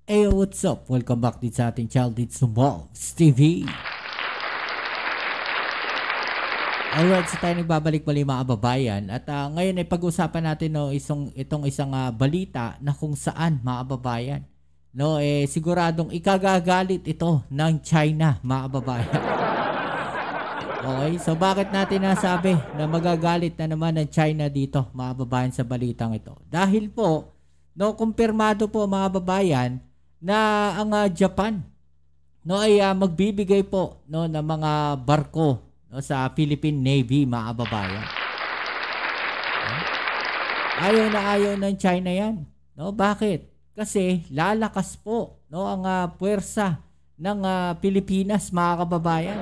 Hey, what's up? Welcome back din sa ating channel dito sa Moves TV. Alright, so tayo nagbabalik muli mga kababayan. At ngayon ay pag-usapan natin itong isang balita na kung saan mga kababayan. Siguradong ikagagalit ito ng China mga kababayan. Okay, so bakit natin nasabi na magagalit na naman ng China dito mga kababayan sa balitang ito? Dahil po, kumpirmado po mga kababayan na ang Japan ay magbibigay po ng mga barko sa Philippine Navy mga kababayan. Ayaw ng China yan. Bakit? Kasi lalakas po ang puwersa ng Pilipinas mga kababayan.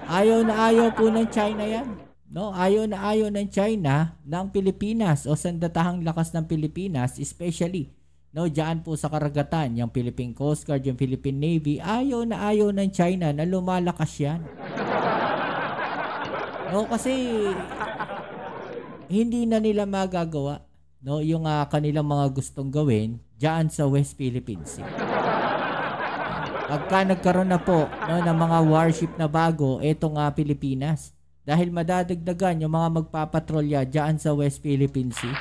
Ayaw po ng China yan. Ayaw ng China ng Pilipinas o sandatahang lakas ng Pilipinas, especially diyan po sa karagatan, yung Philippine Coast Guard, yung Philippine Navy. Ayaw ng China na lumalakas yan. Kasi hindi na nila magagawa yung kanilang mga gustong gawin diyan sa West Philippine Sea. Pagka nagkaroon na po ng mga warship na bago itong Pilipinas, dahil madadagdagan yung mga magpapatrolya diyan sa West Philippine Sea.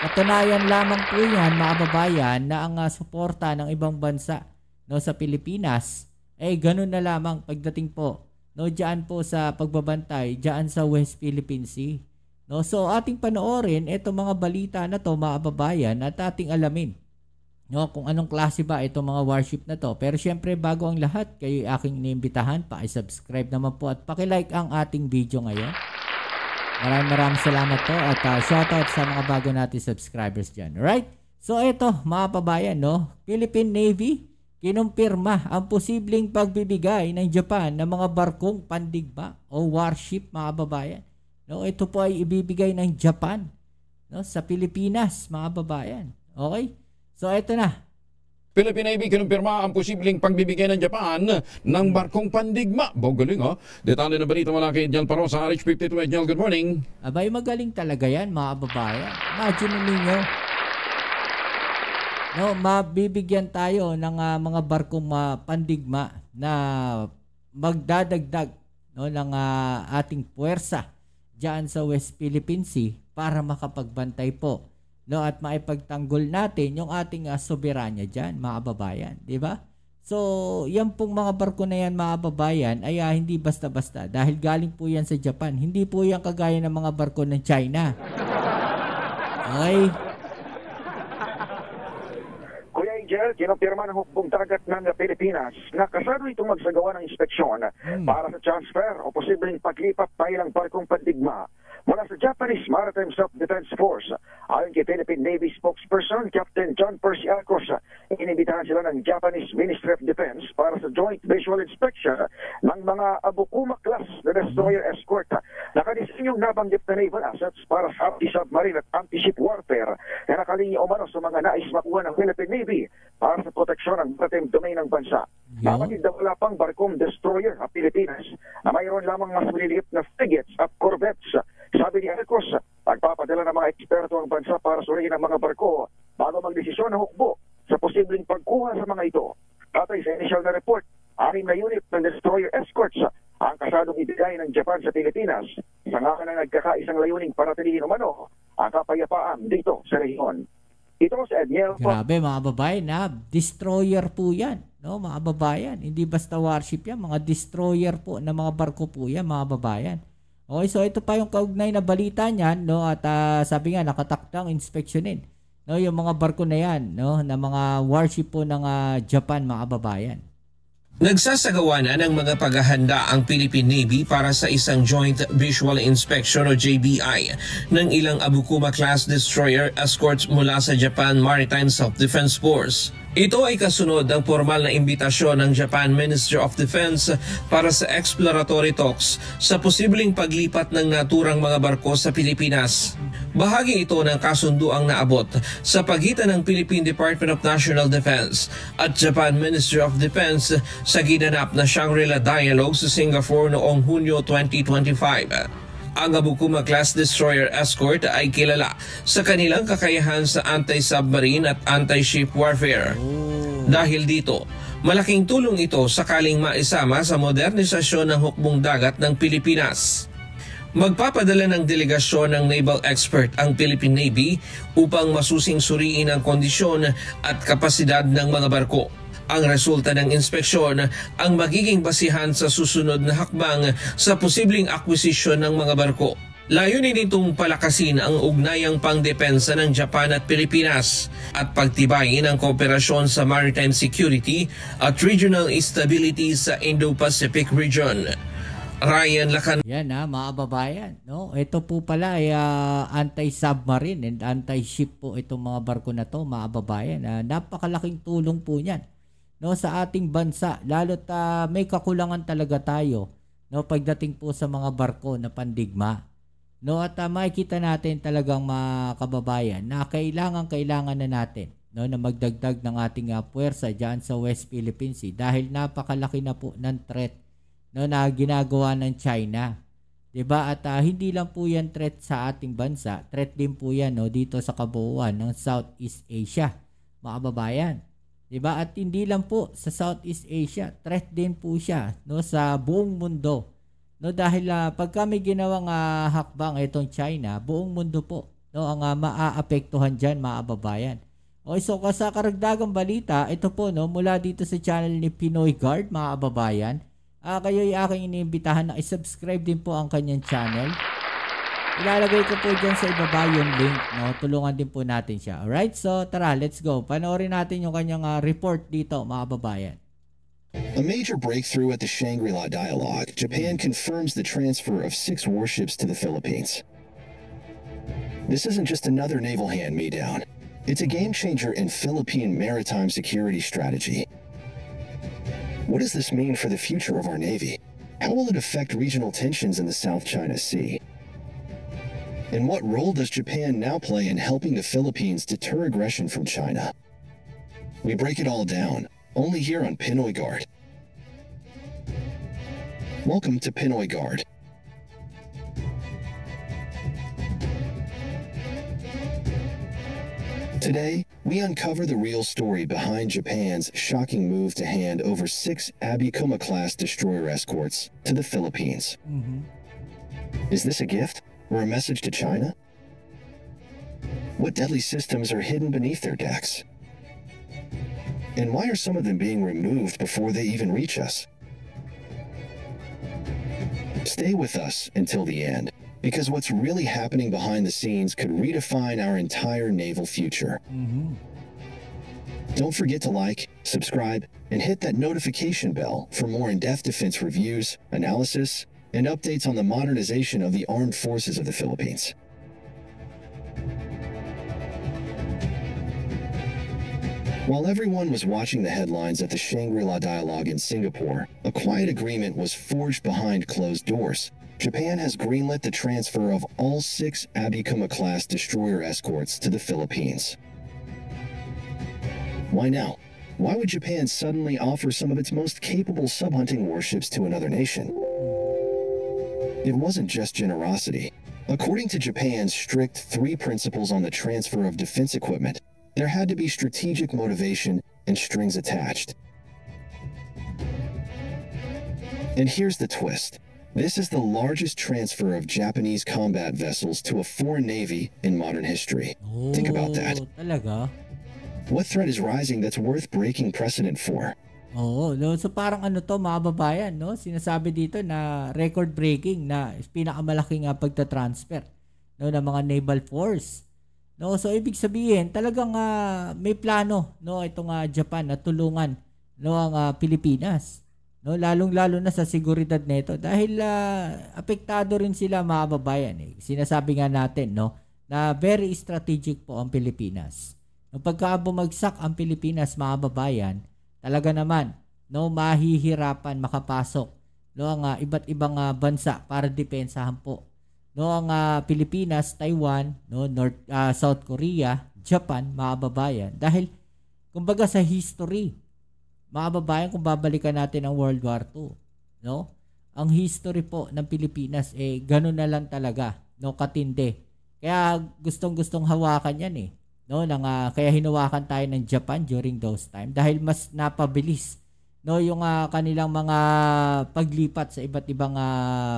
Katunayan lamang po yan mga kababayan na ang suporta ng ibang bansa sa Pilipinas ganun na lamang pagdating po diyan po sa pagbabantay diyan sa West Philippine Sea. So ating panoorin itong mga balita na to mga kababayan at ating alamin kung anong klase ba itong mga warship na to. Pero syempre bago ang lahat, kayo aking iniimbitahan, paki-subscribe naman po at paki-like ang ating video ngayon. Maraming salamat po at shoutout sa mga bago natin subscribers dyan. Alright? So ito mga kababayan, Philippine Navy kinumpirma ang posibleng pagbibigay ng Japan ng mga barkong pandigma o warship mga kababayan. Ito po ay ibibigay ng Japan sa Pilipinas mga kababayan. Okay? So ito na. Philippine Navy kinumpirma ang posibleng pagbibigay ng Japan ng barkong pandigma. Galing Detalye ng balita mula kay Jel Paro sa RH52. Jel, good morning. Abay, magaling talaga yan mga kababayan. Imagine ninyo. Mabibigyan tayo ng mga barkong pandigma na magdadagdag ng ating puwersa dyan sa West Philippine Sea para makapagbantay po at maipagtanggol natin yung ating soberanya dyan, mga kababayan. Diba? So, yan pong mga barko na yan, mga kababayan, ay hindi basta-basta. Dahil galing po yan sa Japan. Hindi po yan kagaya ng mga barko ng China. Okay? Kuya Angel, kinumpirma ng hukbong dagat ng Pilipinas na kasado itong magsagawa ng inspeksyon para sa transfer o posibleng paglipat tayo ng barkong pandigma mula sa Japanese Maritime Self-Defense Force. Ayon kay Philippine Navy spokesperson Captain John Percy Alcos, inibitahan sila ng Japanese Ministry of Defense para sa joint visual inspection ng mga Abukuma class na destroyer escort. Nakadisenyong nabanggit na naval assets para sa anti-submarine at anti-ship warfare na nakalinya umano sa mga nais makuha ng Philippine Navy para sa proteksyon ng maritime domain ng bansa. Kapatid na wala pang barkong destroyer ang Pilipinas na mayroon lamang mas maliliit na frigates at corvettes. Sabi ni Alcos, pagpapadala ng mga eksperto ang bansa para suriin ang mga barko bago magdesisyon ng hukbo sa posibleng pagkuha sa mga ito. Batay sa initial na report, 6 na unit ng destroyer escorts ang kasadong ibigay ng Japan sa Pilipinas sa ngalan ng nagkakaisang layuning paratilihin umano ang kapayapaan dito sa rehiyon. Ito si Edniel. Grabe mga babayan, destroyer po yan. Mga babayan, hindi basta warship yan, mga destroyer po na mga barko po yan mga babayan. Okay, so ito pa yung kaugnay na balita niyan, at sabi nga nakatakdang inspeksyonin yung mga barko na yan, na mga warship po ng Japan mga kababayan. Nagsasagawa na ng mga paghahanda ang Philippine Navy para sa isang Joint Visual Inspection o JVI ng ilang Abukuma-class destroyer escorts mula sa Japan Maritime Self-Defense Force. Ito ay kasunod ng formal na imbitasyon ng Japan Ministry of Defense para sa exploratory talks sa posibleng paglipat ng naturang mga barko sa Pilipinas. Bahagi ito ng kasunduang naabot sa pagitan ng Philippine Department of National Defense at Japan Ministry of Defense sa ginanap na Shangri-La Dialogue sa Singapore noong Hunyo 2025. Ang Abukuma-class destroyer escort ay kilala sa kanilang kakayahan sa anti-submarine at anti-ship warfare. Dahil dito, malaking tulong ito sakaling maisama sa modernisasyon ng hukbong dagat ng Pilipinas. Magpapadala ng delegasyon ng naval expert ang Philippine Navy upang masusing suriin ang kondisyon at kapasidad ng mga barko. Ang resulta ng inspeksyon ang magiging basihan sa susunod na hakbang sa posibleng akwisisyon ng mga barko. Layunin nitong palakasin ang ugnayang pangdepensa ng Japan at Pilipinas at pagtibayin ang kooperasyon sa maritime security at regional stability sa Indo-Pacific region. Ryan Lacan. Yan mga kababayan, no? Ito po pala ay anti-submarine and anti-ship po itong mga barko na to, mga kababayan. Napakalaking tulong po niyan, no, sa ating bansa, lalo't may kakulangan talaga tayo, no, pagdating po sa mga barko na pandigma. No, at makikita natin talagang mga kababayan na kailangan na natin, no, na magdagdag ng ating puwersa diyan sa West Philippine Sea dahil napakalaki na po ng threat, no, na ginagawa ng China. 'Di ba? At hindi lang po 'yan threat sa ating bansa, threat din po 'yan, no, dito sa kabuuan ng Southeast Asia, mga kababayan. 'Di ba? At hindi lang po sa Southeast Asia, threat din po siya, no, sa buong mundo. No, dahil pagka may ginawang hakbang itong China, buong mundo po, no, ang maaapektuhan diyan, mga kababayan. Okay, so sa karagdagang balita, ito po, no, mula dito sa channel ni Pinoy Guard, mga kababayan. Kayo ay aking iniimbitahan na i-subscribe din po ang kanyang channel. Ilalagay ko po dyan sa ibaba yung link, no? Tulungan din po natin siya. Alright, so tara, let's go. Panoorin natin yung kanyang report dito, mga kababayan. A major breakthrough at the Shangri-La Dialogue. Japan confirms the transfer of 6 warships to the Philippines. This isn't just another naval hand-me-down. It's a game changer in Philippine maritime security strategy. What does this mean for the future of our Navy? How will it affect regional tensions in the South China Sea? And what role does Japan now play in helping the Philippines deter aggression from China? We break it all down, only here on Pinoy Guard. Welcome to Pinoy Guard. Today, we uncover the real story behind Japan's shocking move to hand over 6 Abikuma-class destroyer escorts to the Philippines. Is this a gift or a message to China? What deadly systems are hidden beneath their decks? And why are some of them being removed before they even reach us? Stay with us until the end, because what's really happening behind the scenes could redefine our entire naval future. Don't forget to like, subscribe, and hit that notification bell for more in-depth defense reviews, analysis, and updates on the modernization of the armed forces of the Philippines. While everyone was watching the headlines at the Shangri-La Dialogue in Singapore, a quiet agreement was forged behind closed doors. Japan has greenlit the transfer of all 6 Abikuma-class destroyer escorts to the Philippines. Why now? Why would Japan suddenly offer some of its most capable subhunting warships to another nation? It wasn't just generosity. According to Japan's strict 3 principles on the transfer of defense equipment, there had to be strategic motivation and strings attached. And here's the twist. This is the largest transfer of Japanese combat vessels to a foreign navy in modern history. Think about that. Talaga? What threat is rising that's worth breaking precedent for? Oo, no? So parang ano to, mga babayan, no? Sinasabi dito na record-breaking na pinakamalaking pagta-transfer, no, ng mga naval force. No, so ibig sabihin, talagang may plano, no, itong Japan na tulungan, no, ang Pilipinas. No, lalong-lalo na sa seguridad nito dahil apektado rin sila, mga kababayan. Sinasabi nga natin, no, na very strategic po ang Pilipinas. No, pagka bumagsak ang Pilipinas, mga kababayan, talaga naman, no, mahihirapan makapasok, no, ang iba't ibang bansa para depensahan po, no, ang Pilipinas, Taiwan, no, South Korea, Japan, mga kababayan. Dahil kumbaga sa history, mga kababayan, kung babalikan natin ang World War II, no? ang history po ng Pilipinas ganun na lang talaga, no, katindi. Kaya gustong-gustong hawakan yan no, kaya hinawakan tayo ng Japan during those time dahil mas napabilis, no, yung kanilang mga paglipat sa iba't ibang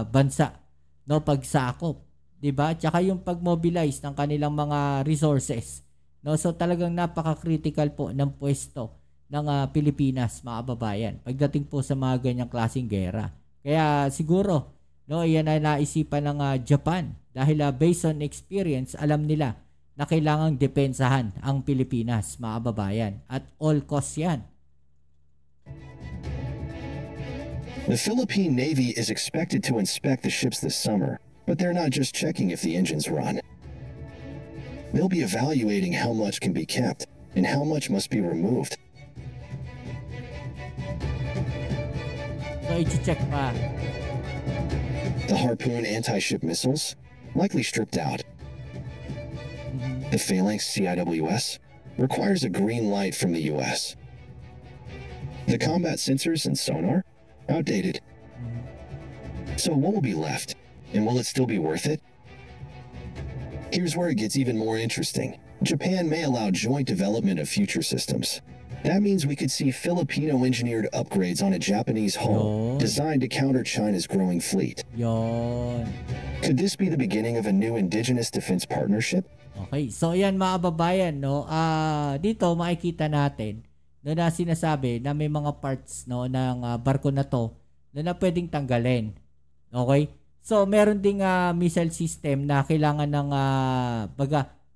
bansa, no, pagsakop, 'di ba? Tsaka yung pag-mobilize ng kanilang mga resources, no. So talagang napaka-critical po ng pwesto ng Pilipinas, mga kababayan, pagdating po sa mga ganyang klaseng gera. Kaya siguro, no, yan ay naisipan ng Japan dahil based on experience, alam nila na kailangang depensahan ang Pilipinas, mga kababayan, at all cost yan. The Philippine Navy is expected to inspect the ships this summer, but they're not just checking if the engines run. They'll be evaluating how much can be kept and how much must be removed. So, i-check pa. The Harpoon anti-ship missiles, likely stripped out. The Phalanx CIWS requires a green light from the US. The combat sensors and sonar, outdated. So what will be left? And will it still be worth it? Here's where it gets even more interesting. Japan may allow joint development of future systems. That means we could see Filipino-engineered upgrades on a Japanese hull designed to counter China's growing fleet. Yon. Could this be the beginning of a new indigenous defense partnership? Okay, so yan mga kababayan, no, dito makikita natin na sinasabi na may mga parts, no, ng barko na to na pwedeng tanggalin. Okay? So meron ding missile system na kailangan ng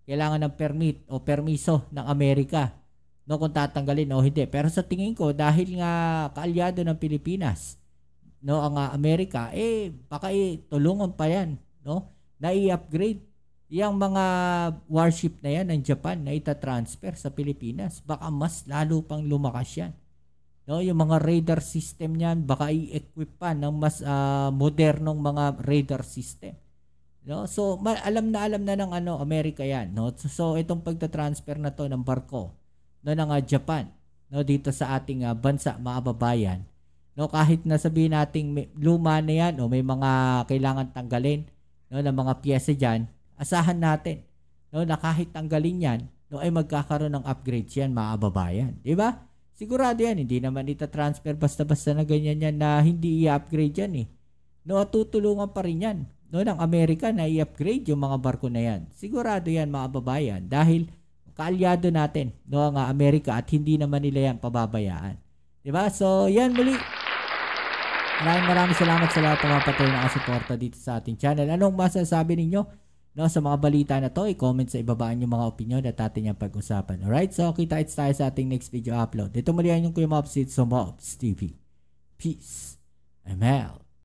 kailangan ng permit o permiso ng Amerika, no, kung tatanggalin o hindi. Pero sa tingin ko, dahil nga kaalyado ng Pilipinas, no, ang Amerika, baka tulungan pa yan, no, na i-upgrade yung mga warship na yan ng Japan na itatransfer sa Pilipinas. Baka mas lalo pang lumakas yan, no, yung mga radar system niyan, baka i-equip pa ng mas modernong mga radar system, no. So alam na ng Amerika yan, no. So itong pagta-transfer na to ng barko, no, ng Japan, no, dito sa ating bansa, mga kababayan, no, kahit na sabihin nating luma na yan o may mga kailangan tanggalin, no, ng mga piyesa diyan, asahan natin, no, na kahit tanggalin yan, no, ay magkakaroon ng upgrades yan, mga kababayan, di ba? Sigurado yan, hindi naman ita-transfer basta-basta na ganyan yan na hindi i-upgrade yan no, tutulungan pa rin yan, no, ng Amerika na i-upgrade yung mga barko na yan. Sigurado yan, mga kababayan, dahil kaalyado natin, no, ang Amerika, at hindi naman nila yan pababayaan. Diba? So, yan muli. Maraming salamat sa lahat ng mga patuloy na kasuporta dito sa ating channel. Anong masasabi ninyo, no, sa mga balita na to? I-comment sa ibabaan yung mga opinion at atin yung pag-usapan. Alright? So, kita-its tayo sa ating next video upload. Dito muli ang yung Kuya Mobs, it's Mobs TV. Peace. I'm out.